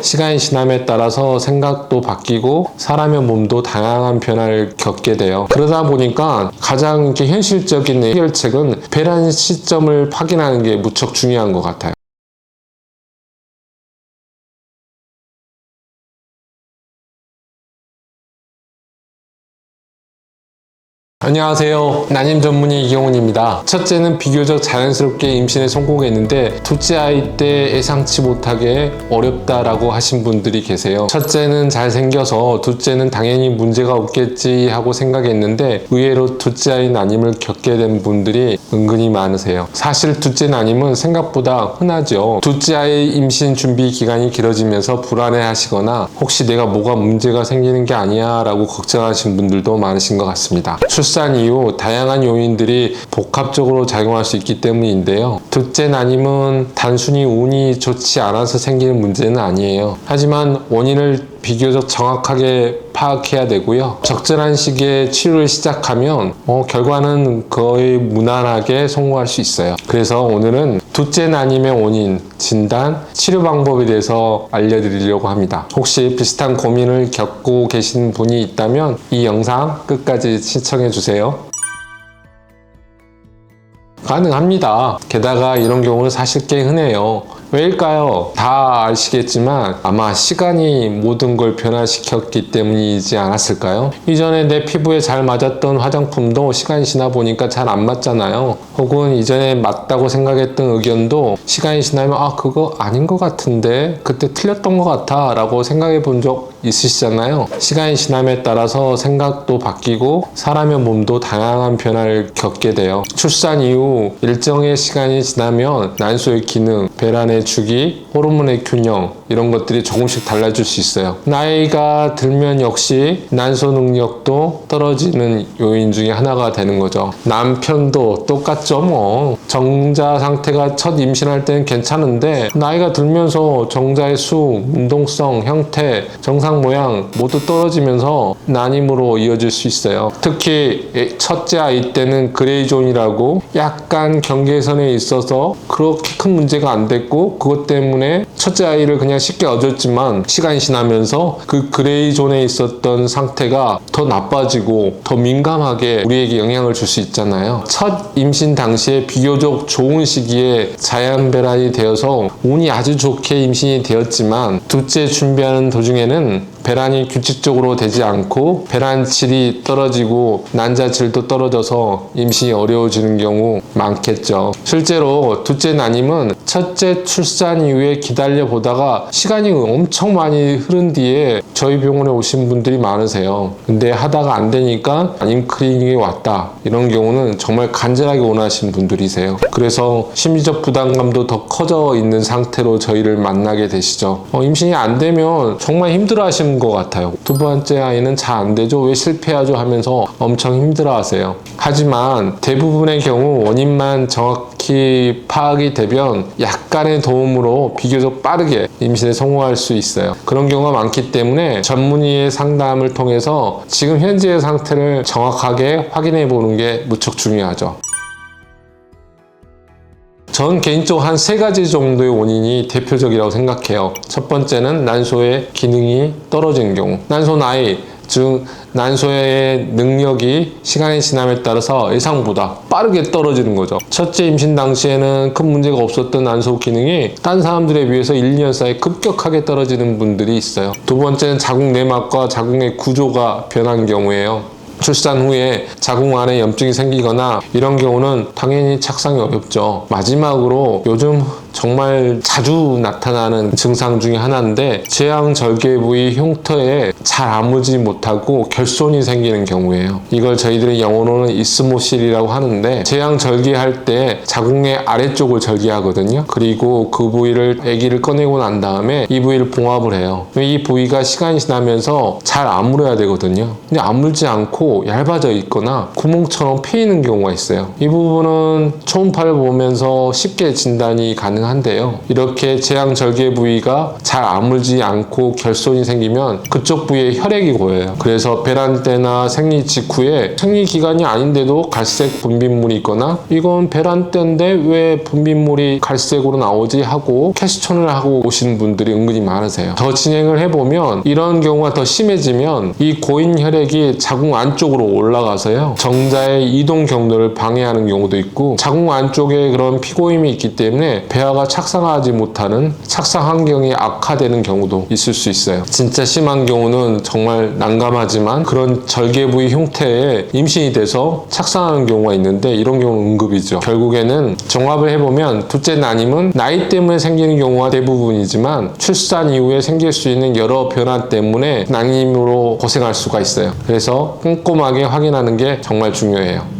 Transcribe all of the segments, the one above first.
시간이 지남에 따라서 생각도 바뀌고 사람의 몸도 다양한 변화를 겪게 돼요. 그러다 보니까 가장 이렇게 현실적인 해결책은 배란 시점을 확인하는 게 무척 중요한 것 같아요. 안녕하세요. 난임 전문의 이경훈입니다. 첫째는 비교적 자연스럽게 임신에 성공했는데 둘째 아이 때 예상치 못하게 어렵다라고 하신 분들이 계세요. 첫째는 잘생겨서 둘째는 당연히 문제가 없겠지 하고 생각했는데 의외로 둘째 아이 난임을 겪게 된 분들이 은근히 많으세요. 사실 둘째 난임은 생각보다 흔하죠. 둘째 아이 임신 준비 기간이 길어지면서 불안해하시거나 혹시 내가 뭐가 문제가 생기는 게 아니야 라고 걱정하시는 분들도 많으신 것 같습니다. 출산 이후 다양한 요인들이 복합적으로 작용할 수 있기 때문인데요. 둘째 난임은 단순히 운이 좋지 않아서 생기는 문제는 아니에요. 하지만 원인을 비교적 정확하게 파악해야 되고요. 적절한 시기에 치료를 시작하면 결과는 거의 무난하게 성공할 수 있어요. 그래서 오늘은 둘째 난임의 원인, 진단, 치료 방법에 대해서 알려드리려고 합니다. 혹시 비슷한 고민을 겪고 계신 분이 있다면 이 영상 끝까지 시청해 주세요. 가능합니다. 게다가 이런 경우는 사실 꽤 흔해요. 왜일까요? 다 아시겠지만 아마 시간이 모든 걸 변화시켰기 때문이지 않았을까요? 이전에 내 피부에 잘 맞았던 화장품도 시간이 지나 보니까 잘 안 맞잖아요. 혹은 이전에 맞다고 생각했던 의견도 시간이 지나면 그거 아닌 것 같은데 그때 틀렸던 것 같아 라고 생각해 본 적 있으시잖아요. 시간이 지남에 따라서 생각도 바뀌고 사람의 몸도 다양한 변화를 겪게 돼요. 출산 이후 일정의 시간이 지나면 난소의 기능, 배란의 주기, 호르몬의 균형 이런 것들이 조금씩 달라질 수 있어요. 나이가 들면 역시 난소 능력도 떨어지는 요인 중에 하나가 되는 거죠. 남편도 똑같죠 뭐. 정자 상태가 첫 임신할 때는 괜찮은데 나이가 들면서 정자의 수, 운동성, 형태, 정상 모양 모두 떨어지면서 난임으로 이어질 수 있어요. 특히 첫째 아이 때는 그레이존이라고 약간 경계선에 있어서 그렇게 큰 문제가 안 됐고 그것 때문에 첫째 아이를 그냥 쉽게 얻었지만 시간이 지나면서 그 그레이존에 있었던 상태가 더 나빠지고 더 민감하게 우리에게 영향을 줄 수 있잖아요. 첫 임신 당시에 비교적 좋은 시기에 자연 배란이 되어서 운이 아주 좋게 임신이 되었지만 둘째 준비하는 도중에는 배란이 규칙적으로 되지 않고 배란 질이 떨어지고 난자 질도 떨어져서 임신이 어려워지는 경우 많겠죠. 실제로 둘째 난임은 첫째 출산 이후에 기다려 보다가 시간이 엄청 많이 흐른 뒤에 저희 병원에 오신 분들이 많으세요. 근데 하다가 안 되니까 난임 클리닉에 왔다. 이런 경우는 정말 간절하게 원하시는 분들이세요. 그래서 심리적 부담감도 더 커져 있는 상태로 저희를 만나게 되시죠. 임신이 안 되면 정말 힘들어 하시는 것 같아요. 두 번째 아이는 잘 안 되죠? 왜 실패하죠? 하면서 엄청 힘들어 하세요. 하지만 대부분의 경우 원인만 정확히 파악이 되면 약간의 도움으로 비교적 빠르게 임신에 성공할 수 있어요. 그런 경우가 많기 때문에 전문의의 상담을 통해서 지금 현재의 상태를 정확하게 확인해 보는 게 무척 중요하죠. 전 개인적으로 한 3가지 정도의 원인이 대표적이라고 생각해요. 첫 번째는 난소의 기능이 떨어지는 경우. 난소 나이, 즉 난소의 능력이 시간이 지남에 따라서 예상보다 빠르게 떨어지는 거죠. 첫째 임신 당시에는 큰 문제가 없었던 난소 기능이 딴 사람들에 비해서 1, 2년 사이에 급격하게 떨어지는 분들이 있어요. 두 번째는 자궁 내막과 자궁의 구조가 변한 경우예요. 출산 후에 자궁 안에 염증이 생기거나 이런 경우는 당연히 착상이 어렵죠. 마지막으로 요즘 정말 자주 나타나는 증상 중에 하나인데 제왕절개 부위 흉터에 잘 아물지 못하고 결손이 생기는 경우예요. 이걸 저희들은 영어로는 이스모실이라고 하는데 제왕절개할 때 자궁의 아래쪽을 절개하거든요. 그리고 그 부위를 아기를 꺼내고 난 다음에 이 부위를 봉합을 해요. 이 부위가 시간이 지나면서 잘 아물어야 되거든요. 근데 아물지 않고 얇아져 있거나 구멍처럼 패이는 경우가 있어요. 이 부분은 초음파를 보면서 쉽게 진단이 가능합니다. 가능한데요. 이렇게 제왕절개 부위가 잘 아물지 않고 결손이 생기면 그쪽 부위에 혈액이 고여요. 그래서 배란 때나 생리 직후에 생리 기간이 아닌데도 갈색 분비물이 있거나 이건 배란 때인데 왜 분비물이 갈색으로 나오지 하고 캐스천을 하고 오신 분들이 은근히 많으세요. 더 진행을 해보면 이런 경우가 더 심해지면 이 고인 혈액이 자궁 안쪽으로 올라가서요, 정자의 이동 경로를 방해하는 경우도 있고, 자궁 안쪽에 그런 피고임이 있기 때문에 배아가 착상하지 못하는 착상 환경이 악화되는 경우도 있을 수 있어요. 진짜 심한 경우는 정말 난감하지만 그런 절개 부위 형태의 임신이 돼서 착상하는 경우가 있는데, 이런 경우는 응급이죠. 결국에는 종합을 해보면 둘째 난임은 나이 때문에 생기는 경우가 대부분이지만 출산 이후에 생길 수 있는 여러 변화 때문에 난임으로 고생할 수가 있어요. 그래서 꼼꼼하게 확인하는 게 정말 중요해요.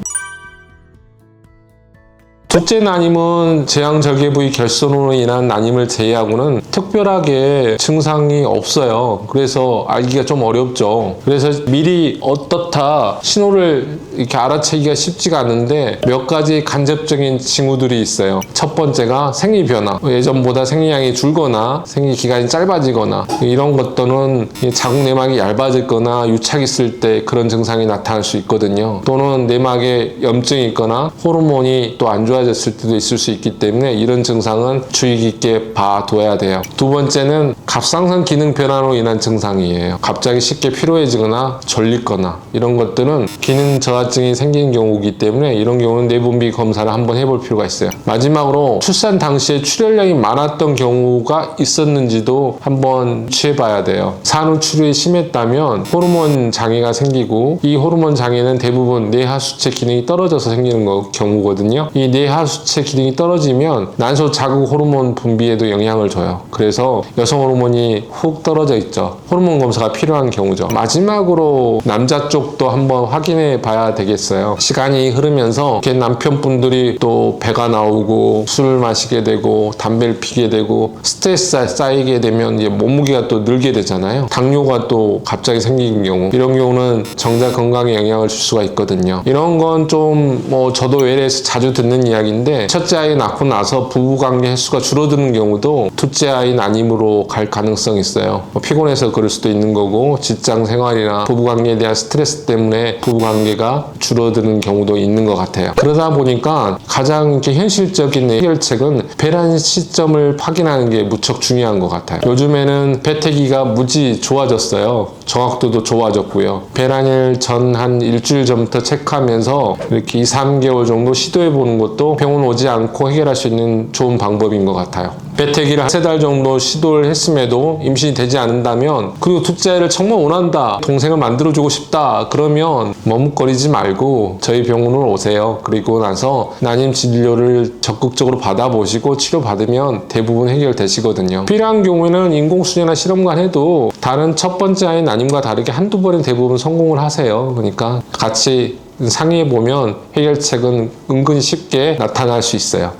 둘째 난임은 제왕절개 부위 결손으로 인한 난임을 제외하고는 특별하게 증상이 없어요. 그래서 알기가 좀 어렵죠. 그래서 미리 어떻다 신호를 이렇게 알아채기가 쉽지가 않은데 몇 가지 간접적인 징후들이 있어요. 첫 번째가 생리 변화. 예전보다 생리량이 줄거나 생리 기간이 짧아지거나 이런 것들은 자궁 내막이 얇아졌거나 유착 있을 때 그런 증상이 나타날 수 있거든요. 또는 내막에 염증이 있거나 호르몬이 또 안 좋아졌을 때도 있을 수 있기 때문에 이런 증상은 주의 깊게 봐둬야 돼요. 두 번째는 갑상선 기능 변화로 인한 증상이에요. 갑자기 쉽게 피로해지거나 졸리거나 이런 것들은 기능 저하증이 생기는 경우이기 때문에 이런 경우는 내분비 검사를 한번 해볼 필요가 있어요. 마지막으로 출산 당시에 출혈량이 많았던 경우가 있었는지도 한번 취해봐야 돼요. 산후출혈이 심했다면 호르몬 장애가 생기고, 이 호르몬 장애는 대부분 뇌하수체 기능이 떨어져서 생기는 경우거든요. 이 뇌하수체 기능이 떨어지면 난소 자극 호르몬 분비에도 영향을 줘요. 그래서 여성 호르몬이 훅 떨어져 있죠. 호르몬 검사가 필요한 경우죠. 마지막으로 남자 쪽도 한번 확인해 봐야 되겠어요. 시간이 흐르면서 남편분들이 또 배가 나오고 술을 마시게 되고 담배를 피게 되고 스트레스 쌓이게 되면 이제 몸무게가 또 늘게 되잖아요. 당뇨가 또 갑자기 생기는 경우, 이런 경우는 정자 건강에 영향을 줄 수가 있거든요. 이런 건 좀 저도 외래에서 자주 듣는 이야기인데, 첫째 아이 낳고 나서 부부관계 횟수가 줄어드는 경우도 둘째 아이 난임으로 갈 가능성이 있어요. 피곤해서 그럴 수도 있는 거고, 직장 생활이나 부부관계에 대한 스트레스 때문에 부부관계가 줄어드는 경우도 있는 것 같아요. 그러다 보니까 가장 이렇게 현실적인 해결책은 배란 시점을 확인하는 게 무척 중요한 것 같아요. 요즘에는 배태기가 무지 좋아졌어요. 정확도도 좋아졌고요. 배란일 전 한 일주일 전부터 체크하면서 이렇게 2, 3개월 정도 시도해 보는 것도 병원 오지 않고 해결할 수 있는 좋은 방법인 것 같아요. 배태기를 한 3달 정도 시도를 했음에도 임신이 되지 않는다면, 그리고 둘째 아이를 정말 원한다, 동생을 만들어주고 싶다, 그러면 머뭇거리지 말고 저희 병원으로 오세요. 그리고 나서 난임 진료를 적극적으로 받아보시고 치료받으면 대부분 해결되시거든요. 필요한 경우에는 인공수제나 실험관 해도 다른 첫 번째 아이 난임과 다르게 한두 번은 대부분 성공을 하세요. 그러니까 같이 상의해보면 해결책은 은근히 쉽게 나타날 수 있어요.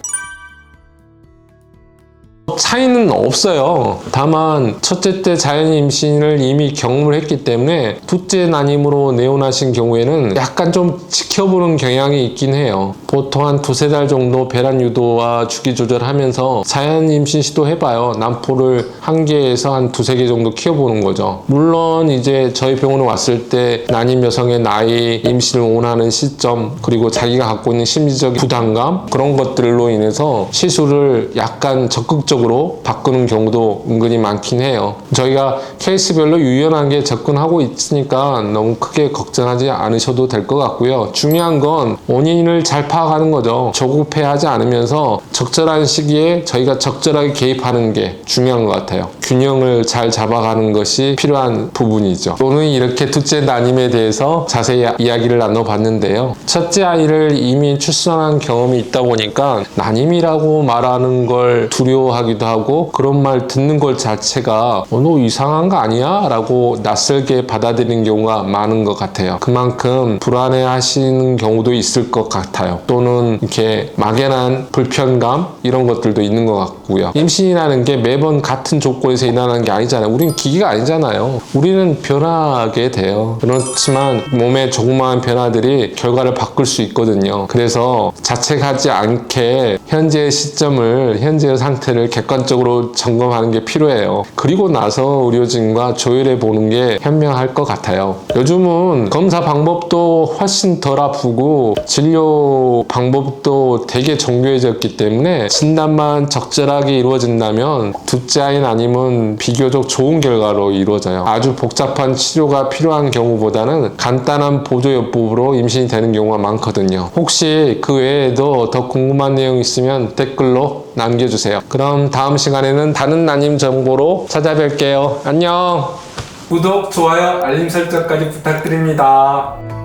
차이는 없어요. 다만 첫째 때 자연 임신을 이미 경험을 했기 때문에 둘째 난임으로 내원하신 경우에는 약간 좀 지켜보는 경향이 있긴 해요. 보통 한 2-3달 정도 배란 유도와 주기 조절하면서 자연 임신 시도해봐요. 난포를 1개에서 한 2-3개 정도 키워보는 거죠. 물론 이제 저희 병원에 왔을 때 난임 여성의 나이, 임신을 원하는 시점, 그리고 자기가 갖고 있는 심리적인 부담감, 그런 것들로 인해서 시술을 약간 적극적으로 바꾸는 경우도 은근히 많긴 해요. 저희가 케이스별로 유연하게 접근하고 있으니까 너무 크게 걱정하지 않으셔도 될 것 같고요. 중요한 건 원인을 잘 파악하는 거죠. 조급해하지 않으면서 적절한 시기에 저희가 적절하게 개입하는 게 중요한 것 같아요. 균형을 잘 잡아가는 것이 필요한 부분이죠. 오늘 이렇게 둘째 난임에 대해서 자세히 이야기를 나눠봤는데요. 첫째 아이를 이미 출산한 경험이 있다 보니까 난임이라고 말하는 걸 두려워하기 불안하기도 하고 그런 말 듣는 것 자체가 너 이상한 거 아니야? 라고 낯설게 받아들이는 경우가 많은 것 같아요. 그만큼 불안해 하시는 경우도 있을 것 같아요. 또는 이렇게 막연한 불편감 이런 것들도 있는 것 같고요. 임신이라는 게 매번 같은 조건에서 일어나는 게 아니잖아요. 우린 기계가 아니잖아요. 우리는 변하게 돼요. 그렇지만 몸의 조그마한 변화들이 결과를 바꿀 수 있거든요. 그래서 자책하지 않게 현재의 시점을, 현재의 상태를 객관적으로 점검하는 게 필요해요. 그리고 나서 의료진과 조율해 보는 게 현명할 것 같아요. 요즘은 검사 방법도 훨씬 덜 아프고 진료 방법도 되게 정교해졌기 때문에 진단만 적절하게 이루어진다면 둘째아이는 아니면 비교적 좋은 결과로 이루어져요. 아주 복잡한 치료가 필요한 경우보다는 간단한 보조요법으로 임신이 되는 경우가 많거든요. 혹시 그 외에도 더 궁금한 내용 있으면 댓글로 남겨주세요. 그럼 다음 시간에는 다른 난임 정보로 찾아뵐게요. 안녕. 구독, 좋아요, 알림 설정까지 부탁드립니다.